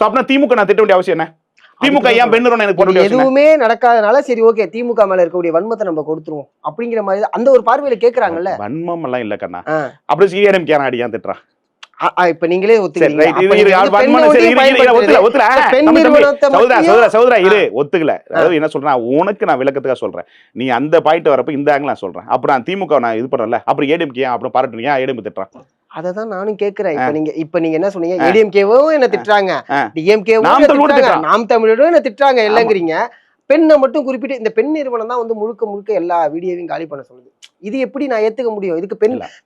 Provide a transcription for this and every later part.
அப்படின்னா திமுக நான் திட்ட வேண்டிய அவசியம் என்ன? திமுக ஏன் பெண் நிறுவனம் எனக்கு போட வேண்டிய அவசியம் என்ன? எதுவுமே நடக்காதனால சரி ஓகே திமுக மேல இருக்கக்கூடிய வன்மத்தை நம்ம கொடுத்துருவோம் அப்படிங்கிற மாதிரி அந்த ஒரு பார்வையில கேக்குறாங்கல்ல. வன்மம் எல்லாம் இல்ல கண்ணா. அப்படி சிஏடிஎம்கே அடி ஏன் திட்டுறான்? இப்ப நீங்களே ஒத்துக்கிறீங்க. ஒத்துக்கல. அதாவது என்ன சொல்றேன், உனக்கு நான் விளக்கத்துக்காக சொல்றேன். நீ அந்த பாயிண்ட் வரப்ப இந்த ஆங்கிள் நான் சொல்றேன். அப்புறம் நான் திமுக நான் இது பண்றேன்ல, அப்புறம் ஏடிஎம்கே அப்புறம் பாராட்டுறீங்க, ஏடிஎம் திட்டுறான். அததான் நானும் கேக்குறேன். இப்ப நீங்க என்ன சொன்னீங்க, ஏடிஎம்கேவும் என்ன திட்டுறாங்க, டிஎம்கேவும் நாம் தமிழரும் என்ன திட்டுறாங்க இல்லங்கிறீங்க. பெண்ணை மட்டும் குறிப்பிட்டு இந்த பெண் நிறுவனம் தான் வந்து முழுக்க முழுக்க எல்லா வீடியோவையும் காலி பண்ண சொல்லுது. இது எப்படி நான் ஏத்துக்க முடியும்? இதுக்கு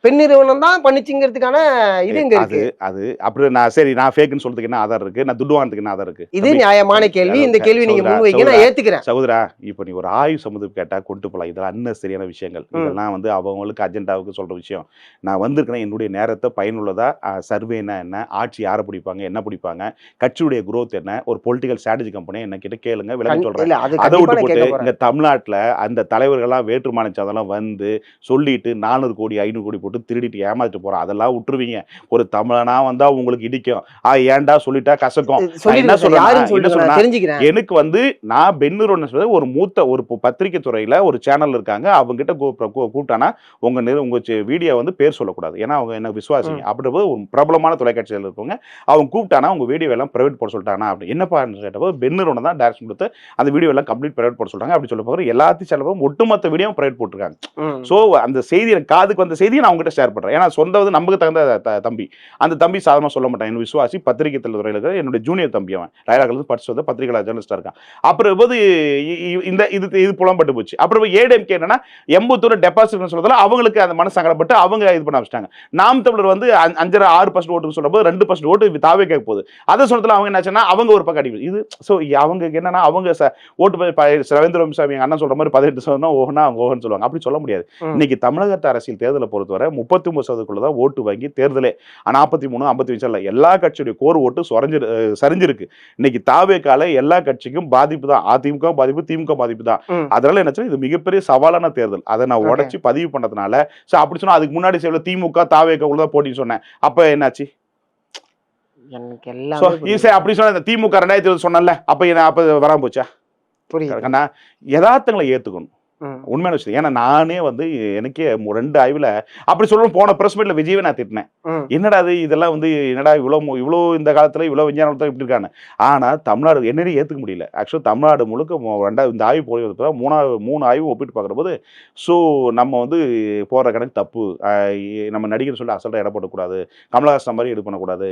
பெண் நிறுவனம் தான் பண்ணிச்சுங்கிறதுக்கான இது எங்க இருக்கு? அது அப்படி நான் சரி நான் ஃபேக்னு சொல்றதுக்கு என்ன ஆதாரம் இருக்கு? நான் துட்டு வாங்குறதுக்கு என்ன ஆதாரம் இருக்கு? இது நியாயமான கேள்வி. இந்த கேள்வி நீங்க முன்வைங்க, நான் ஏத்துக்கிறேன். சகோதரா, இப்போ நீ ஒரு ஆய்வு சம்மந்தம் கேட்டா கொண்டு போலாம். இதெல்லாம் அன்னெசரியான விஷயங்கள். இதெல்லாம் வந்து அவங்களுக்கு அஜெண்டாவுக்கு சொல்ற விஷயம். நான் வந்திருக்கேன் என்னுடைய நேரத்தை பயனுள்ளதா சர்வேனா என்ன, ஆட்சி யாரை பிடிப்பாங்க, என்ன பிடிப்பாங்க, கட்சியுடைய growth என்ன, ஒரு பொலிட்டிக்கல் ஸ்ட்ராட்டஜி கம்பெனி என்ன கிட்ட கேளுங்க, விளக்கம் சொல்றேன். அதை விட்டு போட்டு இங்க தமிழ்நாட்டுல அந்த தலைவர்கள்லாம் வேற்றுமான சாதெல்லாம் வந்து சொல்லிட்டு 400 கோடி 500 கோடி போட்டு திருடிட்டு ஏமாத்திட்டு போறான். அதெல்லாம் விட்டுருவீங்க. ஒரு தமிழனா வந்தா உங்களுக்கு இடிக்கும். ஏன்டா சொல்லிட்டா கசக்கும். என்ன சொல்றேன், எனக்கு வந்து நான் பெண்ணூர் ஒரு மூத்த ஒரு பத்திரிகை துறையில ஒரு சேனல் இருக்காங்க. அவங்க கிட்ட கூப்பிட்டானா உங்க வீடியோ வந்து பேர் சொல்லக்கூடாது, ஏன்னா அவங்க என்ன விசுவாசிங்க. அப்படி ஒரு பிரபலமான தொலைக்காட்சியில் இருக்கவங்க அவங்க கூப்பிட்டானா உங்க வீடியோ எல்லாம் பிரைவேட் போட சொல்லிட்டானா அப்படி என்னப்பா கேட்டப்போ பெண்ணூர் தான் டைரக்ஷன் கொடுத்து அந்த வீடியோ எல்லாம் கம்ப்ளீட் பிரைவேட் போட சொல்றாங்க. அப்படி சொல்ல போகிற எல்லாத்தையும் செலவும் ஒட்டுமொத்த வீடியோ பிரைவேட் போட்டிருக்காங்க. ஸோ அந்த செய்தி எனக்கு காதுக்கு வந்த செய்தியை நான் அவங்ககிட்ட ஷேர் பண்றேன். ஏன்னா சொந்த வந்து நமக்கு தகுந்த தம்பி, அந்த தம்பி சாதாரணமாக சொல்ல மாட்டான். என் விசுவாசி பத்திரிகை துறையில் இருக்கிற என்னுடைய ஜூனியர் தம்பி, அவன் டைலாக்லேருந்து படிச்சு வந்து பத்திரிகை ஜேர்னலிஸ்டா இருக்கான். அப்புறம் போது இந்த இது புலம்பட்டு போச்சு. அப்புறம் ஏடிஎம்கே என்னன்னா எம்பத்தூர் டெபாசிட் சொல்றதுல அவங்களுக்கு அந்த மனசு சங்கடப்பட்டு அவங்க இது பண்ண ஆரம்பிச்சிட்டாங்க. நாம் தமிழர் வந்து 5-6% ஓட்டுன்னு சொல்லும்போது 2% ஓட்டு தாவே கேட்க போகுது. அதை சொல்றதுல அவங்க என்னாச்சுன்னா அவங்க ஒரு பக்கம் அடிக்குது. இது ஸோ அவங்க என்னன்னா அவங்க ஓட்டு ரவீந்திர சாமி அண்ணன் சொல்ற மாதிரி 18% ஓஹனா அவங்க ஓஹன்னு சொல்லுவாங்க. அப்படி சொல்ல முடியாது. இன்னைக்கு தமிழகத்து அரசியல் தேர்தலை பொறுத்தவரை 39% தான் ஓட்டு வாங்கி தேர்தலே 43-55 எல்லா கட்சியுடைய கோர் ஓட்டு சரிஞ்சிருக்கு. இன்னைக்கு தாவேக்கால எல்லா கட்சிக்கும் பாதிப்பு தான். அதிமுக பாதிப்பு, திமுக பாதிப்பு தான். அதனால என்ன இது மிகப்பெரிய சவாலான தேர்தல். அதை நான் உடைச்சு பதிவு பண்ணதுனால அப்படி சொன்னா அதுக்கு முன்னாடி செய்யல திமுக தாவேக்கா தான் போட்டின்னு சொன்னேன். அப்ப என்னாச்சு? அப்படி சொன்ன திமுக 2020 சொன்னல, அப்ப வராம போச்சா? புரியுது. யதார்த்தங்களை ஏத்துக்கணும். உண்மையான விஷயம். ஏன்னா நானே வந்து எனக்கே 2 ஆய்வுல அப்படி சொல்லணும். போன பிரஸ் மீட்ல விஜயவே நான் திட்டினேன். என்னடா அது இதெல்லாம் வந்து என்னடா இவ்வளோ இந்த காலத்துல இவ்வளவு விஞ்ஞானத்தை இப்படி இருக்கான்னு. ஆனா தமிழ்நாடு என்னையே ஏத்துக்க முடியல. ஆக்சுவலா தமிழ்நாடு முழுக்க இந்த ஆய்வு போய் 3 ஆய்வு ஒப்பிட்டு பார்க்குற போது ஸோ நம்ம வந்து போற கணக்கு தப்பு. நம்ம நடிகர் சொல்லி அசல்ட்டா இட போடக்கூடாது, கமலஹாசன் மாதிரி இது பண்ணக்கூடாது.